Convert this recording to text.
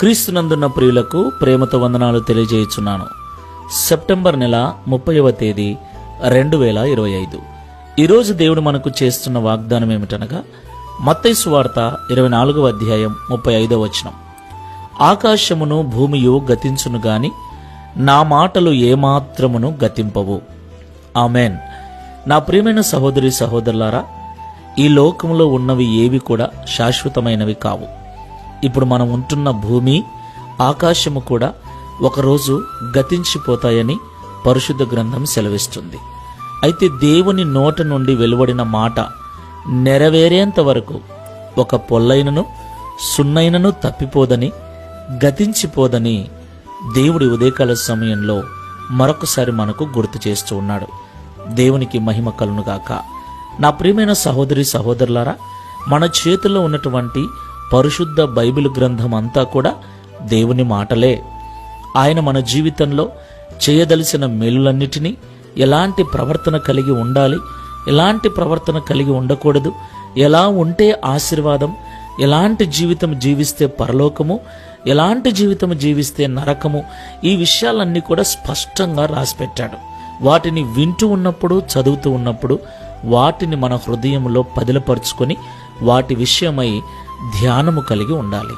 క్రీస్తునందున్న ప్రియులకు ప్రేమతో వందనాలు తెలియజేయుచున్నాను. సెప్టెంబర్ నెల 30వ తేదీ 2025. ఈరోజు దేవుడు మనకు చేస్తున్న వాగ్దానం ఏమిటనగా మత్తయి సువార్త 24వ అధ్యాయం 35వ వచనం. ఆకాశమును భూమియు గతించును గాని నా మాటలు ఏమాత్రమును గతింపవు. ఆమెన్. నా ప్రియమైన సహోదరి సహోదరులారా, ఈ లోకంలో ఉన్నవి ఏవి కూడా శాశ్వతమైనవి కావు. ఇప్పుడు మనం ఉంటున్న భూమి, ఆకాశము కూడా ఒకరోజు గతించిపోతాయని పరిశుద్ధ గ్రంథం సెలవిస్తుంది. అయితే దేవుని నోట నుండి వెలువడిన మాట నెరవేరేంత వరకు ఒక పొల్లైనను సున్నైనను తప్పిపోదని, గతించిపోదని దేవుడి ఉదయకాల సమయంలో మరొకసారి మనకు గుర్తు చేస్తూ ఉన్నాడు. దేవునికి మహిమ కలుగునుగాక. నా ప్రియమైన సహోదరి సహోదరులారా, మన చేతుల్లో ఉన్నటువంటి పరిశుద్ధ బైబిల్ గ్రంథం అంతా కూడా దేవుని మాటలే. ఆయన మన జీవితంలో చేయదలిసిన మేలులన్నిటినీ, ఎలాంటి ప్రవర్తన కలిగి ఉండాలి, ఎలాంటి ప్రవర్తన కలిగి ఉండకూడదు, ఎలా ఉంటే ఆశీర్వాదం, ఎలాంటి జీవితం జీవిస్తే పరలోకము, ఎలాంటి జీవితం జీవిస్తే నరకము, ఈ విషయాలన్నీ కూడా స్పష్టంగా రాసిపెట్టాడు. వాటిని వింటూ ఉన్నప్పుడు, చదువుతూ ఉన్నప్పుడు వాటిని మన హృదయంలో పదిలపరుచుకొని వాటి విషయమై ధ్యానము కలిగి ఉండాలి.